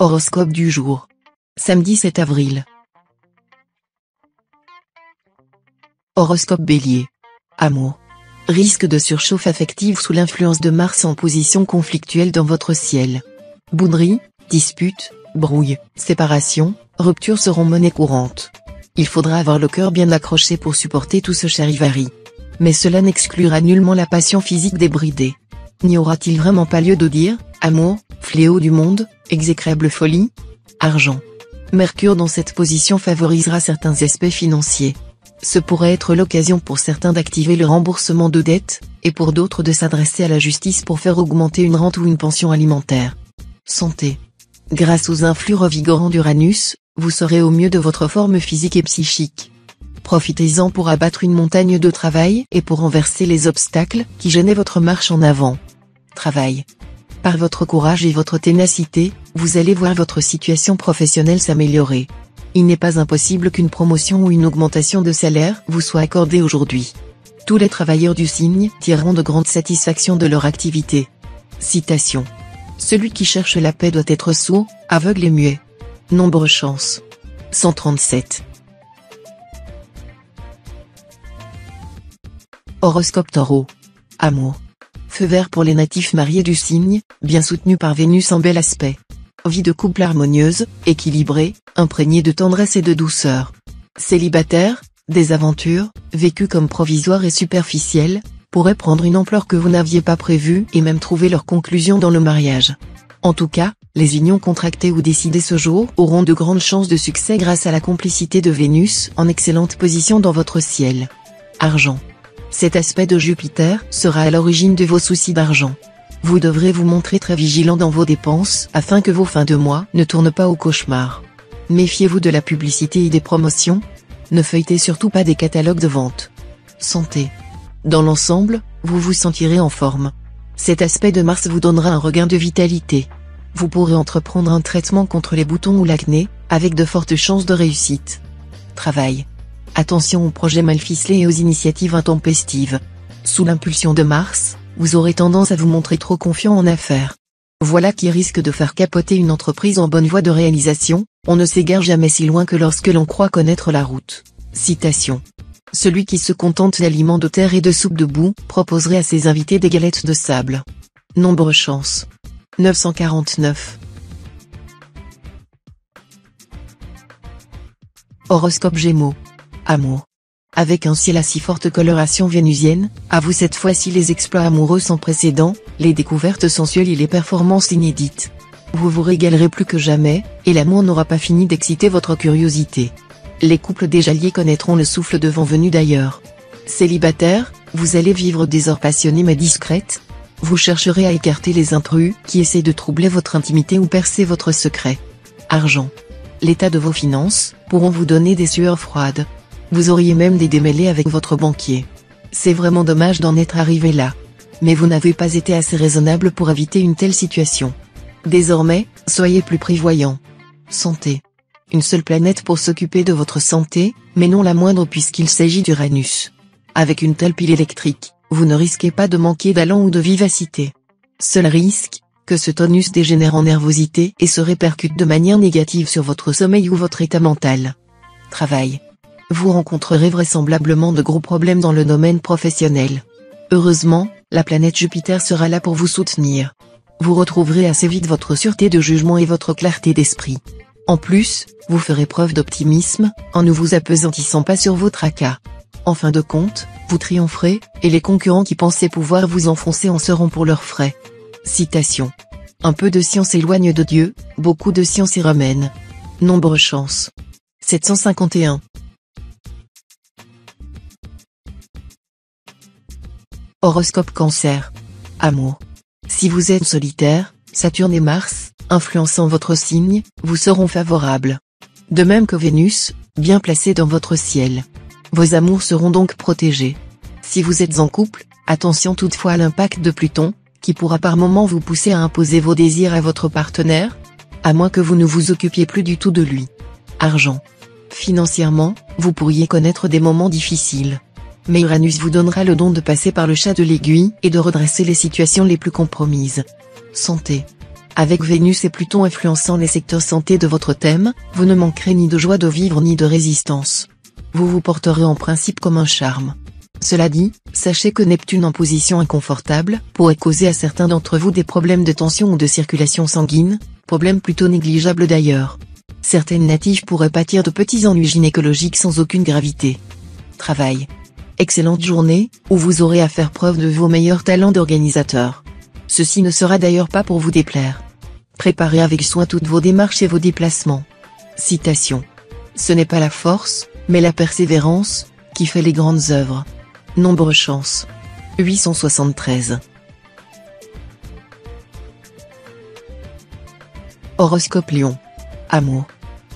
Horoscope du jour. Samedi 7 avril. Horoscope Bélier. Amour. Risque de surchauffe affective sous l'influence de Mars en position conflictuelle dans votre ciel. Bouderie, disputes, brouilles, séparations, ruptures seront monnaie courante. Il faudra avoir le cœur bien accroché pour supporter tout ce charivari. Mais cela n'exclura nullement la passion physique débridée. N'y aura-t-il vraiment pas lieu de dire « Amour, fléau du monde, exécrable folie ?» Argent. Mercure dans cette position favorisera certains aspects financiers. Ce pourrait être l'occasion pour certains d'activer le remboursement de dettes, et pour d'autres de s'adresser à la justice pour faire augmenter une rente ou une pension alimentaire. Santé. Grâce aux influx revigorants d'Uranus, vous serez au mieux de votre forme physique et psychique. Profitez-en pour abattre une montagne de travail et pour renverser les obstacles qui gênaient votre marche en avant. Travail. Par votre courage et votre ténacité, vous allez voir votre situation professionnelle s'améliorer. Il n'est pas impossible qu'une promotion ou une augmentation de salaire vous soit accordée aujourd'hui. Tous les travailleurs du signe tireront de grandes satisfactions de leur activité. Citation. Celui qui cherche la paix doit être sourd, aveugle et muet. Nombre chance. 137. Horoscope Taureau. Amour. Feu vert pour les natifs mariés du signe, bien soutenus par Vénus en bel aspect. Vie de couple harmonieuse, équilibrée, imprégnée de tendresse et de douceur. Célibataire, des aventures, vécues comme provisoires et superficielles, pourraient prendre une ampleur que vous n'aviez pas prévue et même trouver leur conclusion dans le mariage. En tout cas, les unions contractées ou décidées ce jour auront de grandes chances de succès grâce à la complicité de Vénus en excellente position dans votre ciel. Argent. Cet aspect de Jupiter sera à l'origine de vos soucis d'argent. Vous devrez vous montrer très vigilant dans vos dépenses afin que vos fins de mois ne tournent pas au cauchemar. Méfiez-vous de la publicité et des promotions. Ne feuilletez surtout pas des catalogues de vente. Santé. Dans l'ensemble, vous vous sentirez en forme. Cet aspect de Mars vous donnera un regain de vitalité. Vous pourrez entreprendre un traitement contre les boutons ou l'acné, avec de fortes chances de réussite. Travail. Attention aux projets mal ficelés et aux initiatives intempestives. Sous l'impulsion de Mars, vous aurez tendance à vous montrer trop confiant en affaires. Voilà qui risque de faire capoter une entreprise en bonne voie de réalisation. On ne s'égare jamais si loin que lorsque l'on croit connaître la route. Citation. Celui qui se contente d'aliments de terre et de soupe de boue proposerait à ses invités des galettes de sable. Nombre chance. 949. Horoscope Gémeaux. Amour. Avec un ciel à si forte coloration vénusienne, à vous cette fois-ci les exploits amoureux sans précédent, les découvertes sensuelles et les performances inédites. Vous vous régalerez plus que jamais, et l'amour n'aura pas fini d'exciter votre curiosité. Les couples déjà liés connaîtront le souffle de vent venu d'ailleurs. Célibataire, vous allez vivre des heures passionnées mais discrètes. Vous chercherez à écarter les intrus qui essaient de troubler votre intimité ou percer votre secret. Argent. L'état de vos finances pourront vous donner des sueurs froides. Vous auriez même des démêlés avec votre banquier. C'est vraiment dommage d'en être arrivé là. Mais vous n'avez pas été assez raisonnable pour éviter une telle situation. Désormais, soyez plus prévoyant. Santé. Une seule planète pour s'occuper de votre santé, mais non la moindre puisqu'il s'agit d'Uranus. Avec une telle pile électrique, vous ne risquez pas de manquer d'allant ou de vivacité. Seul risque, que ce tonus dégénère en nervosité et se répercute de manière négative sur votre sommeil ou votre état mental. Travail. Vous rencontrerez vraisemblablement de gros problèmes dans le domaine professionnel. Heureusement, la planète Jupiter sera là pour vous soutenir. Vous retrouverez assez vite votre sûreté de jugement et votre clarté d'esprit. En plus, vous ferez preuve d'optimisme, en ne vous appesantissant pas sur vos tracas. En fin de compte, vous triompherez, et les concurrents qui pensaient pouvoir vous enfoncer en seront pour leurs frais. Citation. Un peu de science éloigne de Dieu, beaucoup de science y ramène. Nombre chance. 751. Horoscope Cancer. Amour. Si vous êtes solitaire, Saturne et Mars, influençant votre signe, vous seront favorables. De même que Vénus, bien placée dans votre ciel. Vos amours seront donc protégés. Si vous êtes en couple, attention toutefois à l'impact de Pluton, qui pourra par moments vous pousser à imposer vos désirs à votre partenaire, à moins que vous ne vous occupiez plus du tout de lui. Argent. Financièrement, vous pourriez connaître des moments difficiles. Mais Uranus vous donnera le don de passer par le chat de l'aiguille et de redresser les situations les plus compromises. Santé. Avec Vénus et Pluton influençant les secteurs santé de votre thème, vous ne manquerez ni de joie de vivre ni de résistance. Vous vous porterez en principe comme un charme. Cela dit, sachez que Neptune en position inconfortable pourrait causer à certains d'entre vous des problèmes de tension ou de circulation sanguine, problèmes plutôt négligeables d'ailleurs. Certaines natives pourraient pâtir de petits ennuis gynécologiques sans aucune gravité. Travail. Excellente journée, où vous aurez à faire preuve de vos meilleurs talents d'organisateur. Ceci ne sera d'ailleurs pas pour vous déplaire. Préparez avec soin toutes vos démarches et vos déplacements. Citation. Ce n'est pas la force, mais la persévérance, qui fait les grandes œuvres. Nombre chance. 873. Horoscope Lion. Amour.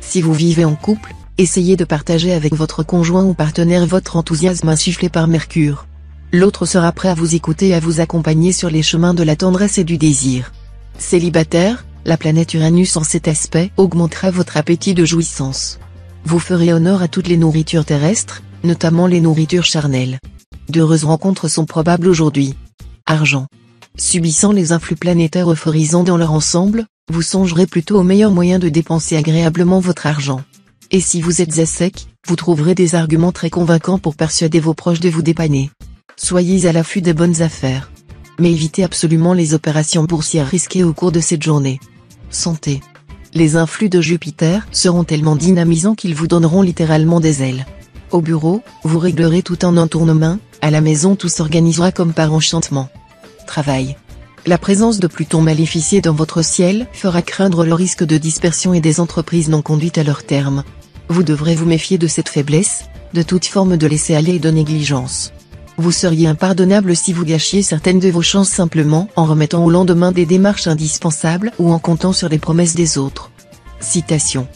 Si vous vivez en couple, essayez de partager avec votre conjoint ou partenaire votre enthousiasme insufflé par Mercure. L'autre sera prêt à vous écouter et à vous accompagner sur les chemins de la tendresse et du désir. Célibataire, la planète Uranus en cet aspect augmentera votre appétit de jouissance. Vous ferez honneur à toutes les nourritures terrestres, notamment les nourritures charnelles. D'heureuses rencontres sont probables aujourd'hui. Argent. Subissant les influx planétaires euphorisants dans leur ensemble, vous songerez plutôt au meilleur moyen de dépenser agréablement votre argent. Et si vous êtes à sec, vous trouverez des arguments très convaincants pour persuader vos proches de vous dépanner. Soyez à l'affût des bonnes affaires. Mais évitez absolument les opérations boursières risquées au cours de cette journée. Santé. Les influx de Jupiter seront tellement dynamisants qu'ils vous donneront littéralement des ailes. Au bureau, vous réglerez tout en un tournement, à la maison tout s'organisera comme par enchantement. Travail. La présence de Pluton maléficié dans votre ciel fera craindre le risque de dispersion et des entreprises non conduites à leur terme. Vous devrez vous méfier de cette faiblesse, de toute forme de laisser-aller et de négligence. Vous seriez impardonnable si vous gâchiez certaines de vos chances simplement en remettant au lendemain des démarches indispensables ou en comptant sur les promesses des autres. Citation.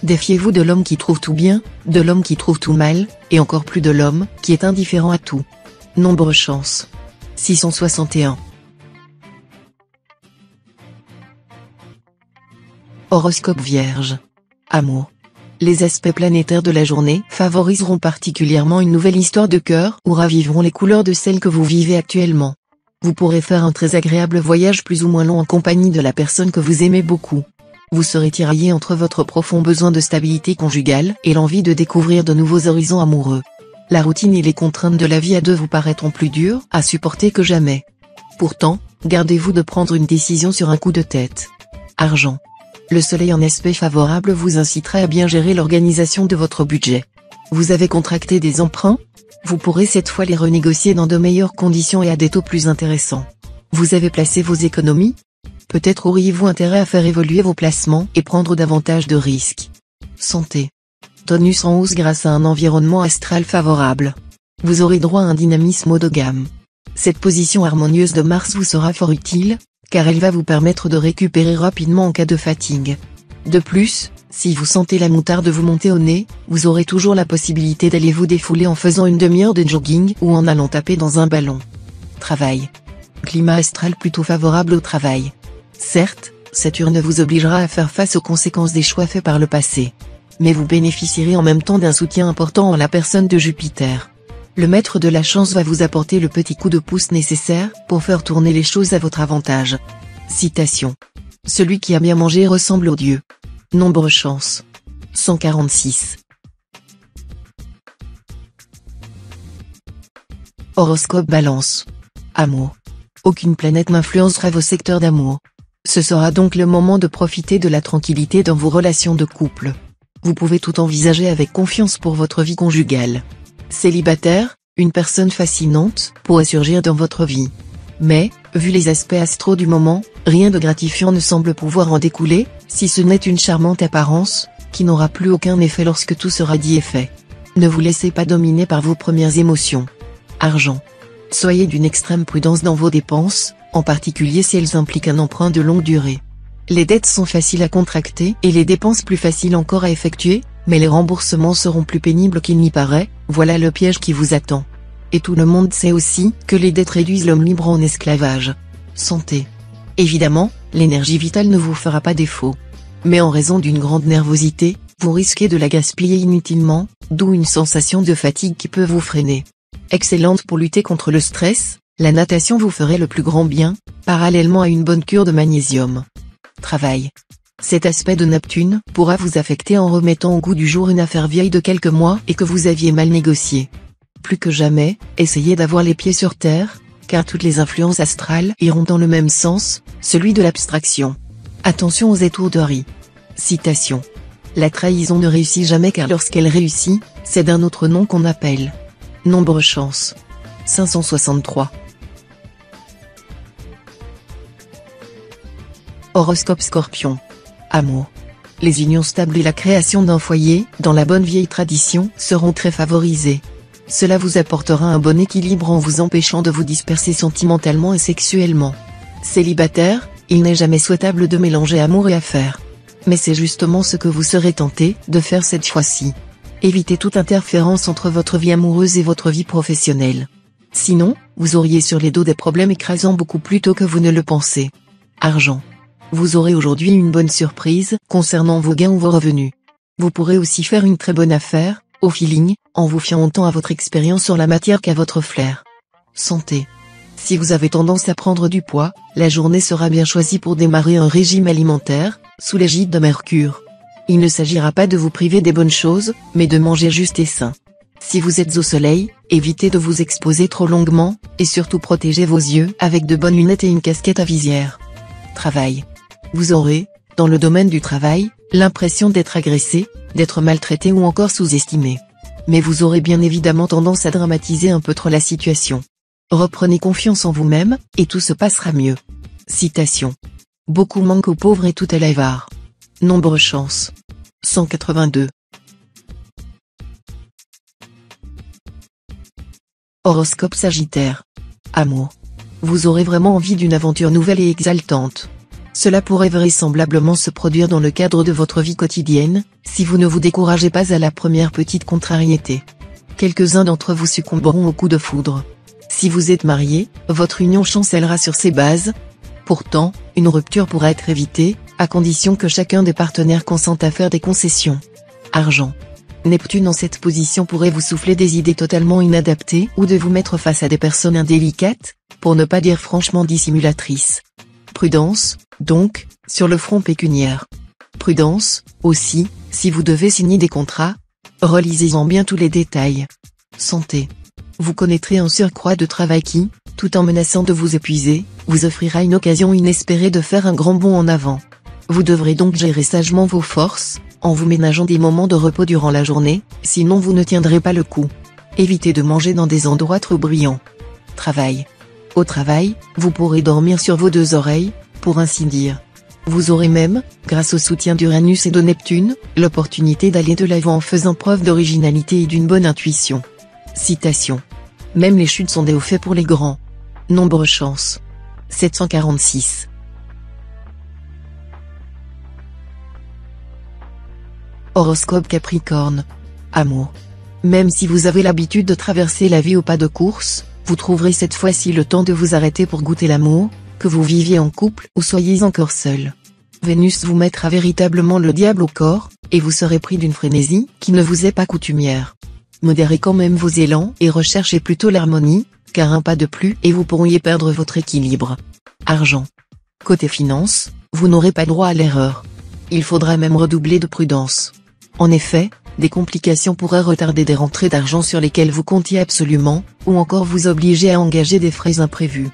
Défiez-vous de l'homme qui trouve tout bien, de l'homme qui trouve tout mal, et encore plus de l'homme qui est indifférent à tout. Nombre chance. 661. Horoscope Vierge. Amour. Les aspects planétaires de la journée favoriseront particulièrement une nouvelle histoire de cœur ou raviveront les couleurs de celle que vous vivez actuellement. Vous pourrez faire un très agréable voyage plus ou moins long en compagnie de la personne que vous aimez beaucoup. Vous serez tiraillé entre votre profond besoin de stabilité conjugale et l'envie de découvrir de nouveaux horizons amoureux. La routine et les contraintes de la vie à deux vous paraîtront plus dures à supporter que jamais. Pourtant, gardez-vous de prendre une décision sur un coup de tête. Argent. Le soleil en aspect favorable vous incitera à bien gérer l'organisation de votre budget. Vous avez contracté des emprunts? Vous pourrez cette fois les renégocier dans de meilleures conditions et à des taux plus intéressants. Vous avez placé vos économies? Peut-être auriez-vous intérêt à faire évoluer vos placements et prendre davantage de risques. Santé. Tonus en hausse grâce à un environnement astral favorable. Vous aurez droit à un dynamisme haut de gamme. Cette position harmonieuse de Mars vous sera fort utile, car elle va vous permettre de récupérer rapidement en cas de fatigue. De plus, si vous sentez la moutarde vous monter au nez, vous aurez toujours la possibilité d'aller vous défouler en faisant une demi-heure de jogging ou en allant taper dans un ballon. Travail. Climat astral plutôt favorable au travail. Certes, Saturne vous obligera à faire face aux conséquences des choix faits par le passé. Mais vous bénéficierez en même temps d'un soutien important en la personne de Jupiter. Le maître de la chance va vous apporter le petit coup de pouce nécessaire pour faire tourner les choses à votre avantage. Citation. Celui qui a bien mangé ressemble au dieu. Nombre chance. 146. Horoscope Balance. Amour. Aucune planète n'influencera vos secteurs d'amour. Ce sera donc le moment de profiter de la tranquillité dans vos relations de couple. Vous pouvez tout envisager avec confiance pour votre vie conjugale. Célibataire, une personne fascinante pourrait surgir dans votre vie. Mais, vu les aspects astraux du moment, rien de gratifiant ne semble pouvoir en découler, si ce n'est une charmante apparence, qui n'aura plus aucun effet lorsque tout sera dit et fait. Ne vous laissez pas dominer par vos premières émotions. Argent. Soyez d'une extrême prudence dans vos dépenses, en particulier si elles impliquent un emprunt de longue durée. Les dettes sont faciles à contracter et les dépenses plus faciles encore à effectuer, mais les remboursements seront plus pénibles qu'il n'y paraît, voilà le piège qui vous attend. Et tout le monde sait aussi que les dettes réduisent l'homme libre en esclavage. Santé. Évidemment, l'énergie vitale ne vous fera pas défaut. Mais en raison d'une grande nervosité, vous risquez de la gaspiller inutilement, d'où une sensation de fatigue qui peut vous freiner. Excellente pour lutter contre le stress, la natation vous ferait le plus grand bien, parallèlement à une bonne cure de magnésium. Travail. Cet aspect de Neptune pourra vous affecter en remettant au goût du jour une affaire vieille de quelques mois et que vous aviez mal négociée. Plus que jamais, essayez d'avoir les pieds sur terre, car toutes les influences astrales iront dans le même sens, celui de l'abstraction. Attention aux étourderies. Citation. La trahison ne réussit jamais car lorsqu'elle réussit, c'est d'un autre nom qu'on appelle. Nombre chance. 563. Horoscope Scorpion. Amour. Les unions stables et la création d'un foyer, dans la bonne vieille tradition, seront très favorisées. Cela vous apportera un bon équilibre en vous empêchant de vous disperser sentimentalement et sexuellement. Célibataire, il n'est jamais souhaitable de mélanger amour et affaires. Mais c'est justement ce que vous serez tenté de faire cette fois-ci. Évitez toute interférence entre votre vie amoureuse et votre vie professionnelle. Sinon, vous auriez sur les dos des problèmes écrasants beaucoup plus tôt que vous ne le pensez. Argent. Vous aurez aujourd'hui une bonne surprise concernant vos gains ou vos revenus. Vous pourrez aussi faire une très bonne affaire, au feeling, en vous fiant autant à votre expérience sur la matière qu'à votre flair. Santé. Si vous avez tendance à prendre du poids, la journée sera bien choisie pour démarrer un régime alimentaire, sous l'égide de Mercure. Il ne s'agira pas de vous priver des bonnes choses, mais de manger juste et sain. Si vous êtes au soleil, évitez de vous exposer trop longuement, et surtout protégez vos yeux avec de bonnes lunettes et une casquette à visière. Travail. Vous aurez, dans le domaine du travail, l'impression d'être agressé, d'être maltraité ou encore sous-estimé. Mais vous aurez bien évidemment tendance à dramatiser un peu trop la situation. Reprenez confiance en vous-même, et tout se passera mieux. Citation. Beaucoup manque aux pauvres et tout à l'avare. Nombre chance. 182. Horoscope Sagittaire. Amour. Vous aurez vraiment envie d'une aventure nouvelle et exaltante. Cela pourrait vraisemblablement se produire dans le cadre de votre vie quotidienne, si vous ne vous découragez pas à la première petite contrariété. Quelques-uns d'entre vous succomberont au coup de foudre. Si vous êtes marié, votre union chancellera sur ses bases. Pourtant, une rupture pourra être évitée, à condition que chacun des partenaires consente à faire des concessions. Argent. Neptune en cette position pourrait vous souffler des idées totalement inadaptées ou de vous mettre face à des personnes indélicates, pour ne pas dire franchement dissimulatrices. Prudence, donc, sur le front pécuniaire. Prudence, aussi, si vous devez signer des contrats, relisez-en bien tous les détails. Santé. Vous connaîtrez un surcroît de travail qui, tout en menaçant de vous épuiser, vous offrira une occasion inespérée de faire un grand bond en avant. Vous devrez donc gérer sagement vos forces, en vous ménageant des moments de repos durant la journée, sinon vous ne tiendrez pas le coup. Évitez de manger dans des endroits trop brillants. Travail. Au travail, vous pourrez dormir sur vos deux oreilles, pour ainsi dire. Vous aurez même, grâce au soutien d'Uranus et de Neptune, l'opportunité d'aller de l'avant en faisant preuve d'originalité et d'une bonne intuition. Citation. Même les chutes sont des hauts faits pour les grands. Nombre chance. 746. Horoscope Capricorne. Amour. Même si vous avez l'habitude de traverser la vie au pas de course, vous trouverez cette fois-ci le temps de vous arrêter pour goûter l'amour, que vous viviez en couple ou soyez encore seul. Vénus vous mettra véritablement le diable au corps, et vous serez pris d'une frénésie qui ne vous est pas coutumière. Modérez quand même vos élans et recherchez plutôt l'harmonie, car un pas de plus et vous pourriez perdre votre équilibre. Argent. Côté finance, vous n'aurez pas droit à l'erreur. Il faudra même redoubler de prudence. En effet, des complications pourraient retarder des rentrées d'argent sur lesquelles vous comptiez absolument, ou encore vous obliger à engager des frais imprévus.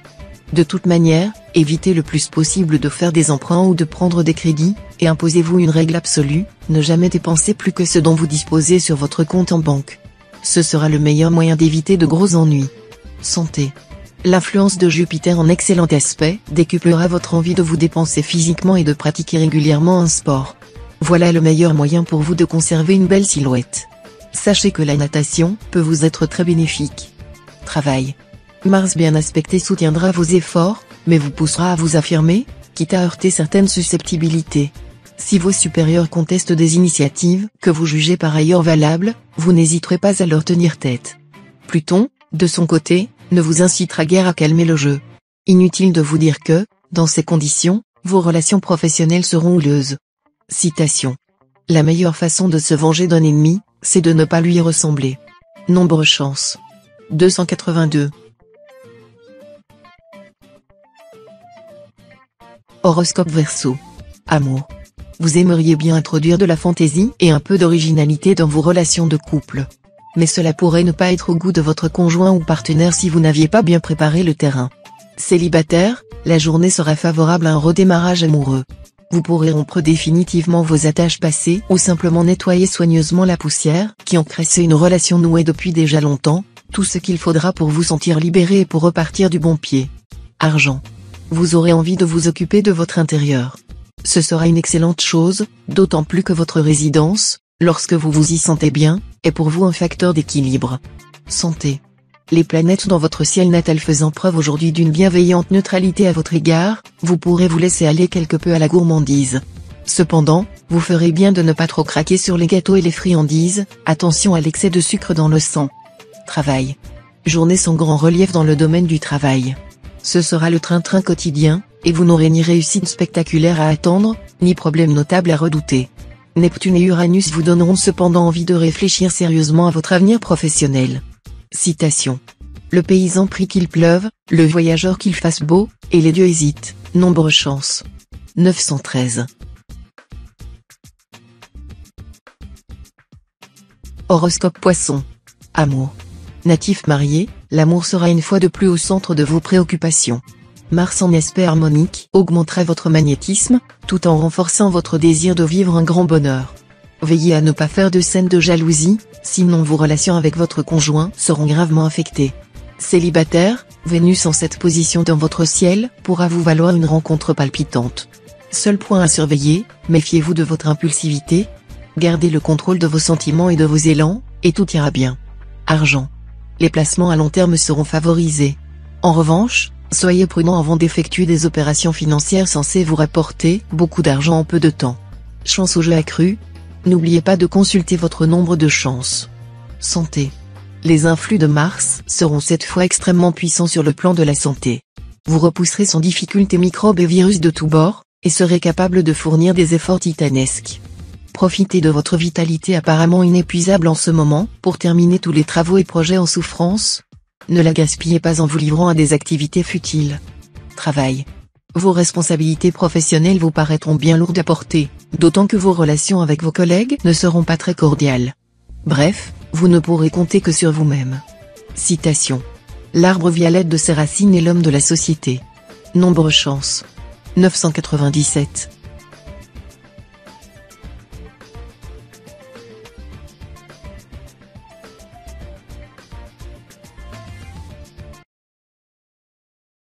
De toute manière, évitez le plus possible de faire des emprunts ou de prendre des crédits, et imposez-vous une règle absolue, ne jamais dépenser plus que ce dont vous disposez sur votre compte en banque. Ce sera le meilleur moyen d'éviter de gros ennuis. Santé. L'influence de Jupiter en excellent aspect décuplera votre envie de vous dépenser physiquement et de pratiquer régulièrement un sport. Voilà le meilleur moyen pour vous de conserver une belle silhouette. Sachez que la natation peut vous être très bénéfique. Travail. Mars bien aspecté soutiendra vos efforts, mais vous poussera à vous affirmer, quitte à heurter certaines susceptibilités. Si vos supérieurs contestent des initiatives que vous jugez par ailleurs valables, vous n'hésiterez pas à leur tenir tête. Pluton, de son côté, ne vous incitera guère à calmer le jeu. Inutile de vous dire que, dans ces conditions, vos relations professionnelles seront houleuses. Citation. La meilleure façon de se venger d'un ennemi, c'est de ne pas lui ressembler. Nombre chance. 282. Horoscope Verseau. Amour. Vous aimeriez bien introduire de la fantaisie et un peu d'originalité dans vos relations de couple. Mais cela pourrait ne pas être au goût de votre conjoint ou partenaire si vous n'aviez pas bien préparé le terrain. Célibataire, la journée sera favorable à un redémarrage amoureux. Vous pourrez rompre définitivement vos attaches passées ou simplement nettoyer soigneusement la poussière qui encrassait une relation nouée depuis déjà longtemps, tout ce qu'il faudra pour vous sentir libéré et pour repartir du bon pied. Argent. Vous aurez envie de vous occuper de votre intérieur. Ce sera une excellente chose, d'autant plus que votre résidence, lorsque vous vous y sentez bien, est pour vous un facteur d'équilibre. Santé. Les planètes dans votre ciel natal faisant preuve aujourd'hui d'une bienveillante neutralité à votre égard, vous pourrez vous laisser aller quelque peu à la gourmandise. Cependant, vous ferez bien de ne pas trop craquer sur les gâteaux et les friandises, attention à l'excès de sucre dans le sang. Travail. Journée sans grand relief dans le domaine du travail. Ce sera le train-train quotidien, et vous n'aurez ni réussite spectaculaire à attendre, ni problème notable à redouter. Neptune et Uranus vous donneront cependant envie de réfléchir sérieusement à votre avenir professionnel. Citation. Le paysan prie qu'il pleuve, le voyageur qu'il fasse beau, et les dieux hésitent, nombre chance. 913. Horoscope Poisson. Amour. Natif marié, l'amour sera une fois de plus au centre de vos préoccupations. Mars en aspect harmonique augmentera votre magnétisme, tout en renforçant votre désir de vivre un grand bonheur. Veillez à ne pas faire de scènes de jalousie, sinon vos relations avec votre conjoint seront gravement affectées. Célibataire, Vénus en cette position dans votre ciel pourra vous valoir une rencontre palpitante. Seul point à surveiller, méfiez-vous de votre impulsivité. Gardez le contrôle de vos sentiments et de vos élans, et tout ira bien. Argent. Les placements à long terme seront favorisés. En revanche, soyez prudent avant d'effectuer des opérations financières censées vous rapporter beaucoup d'argent en peu de temps. Chance au jeu accrue. N'oubliez pas de consulter votre nombre de chances. Santé. Les influx de Mars seront cette fois extrêmement puissants sur le plan de la santé. Vous repousserez sans difficulté microbes et virus de tous bords, et serez capable de fournir des efforts titanesques. Profitez de votre vitalité apparemment inépuisable en ce moment, pour terminer tous les travaux et projets en souffrance. Ne la gaspillez pas en vous livrant à des activités futiles. Travail. Vos responsabilités professionnelles vous paraîtront bien lourdes à porter, d'autant que vos relations avec vos collègues ne seront pas très cordiales. Bref, vous ne pourrez compter que sur vous-même. Citation. L'arbre vit à l'aide de ses racines et l'homme de la société. Nombre chance. 997.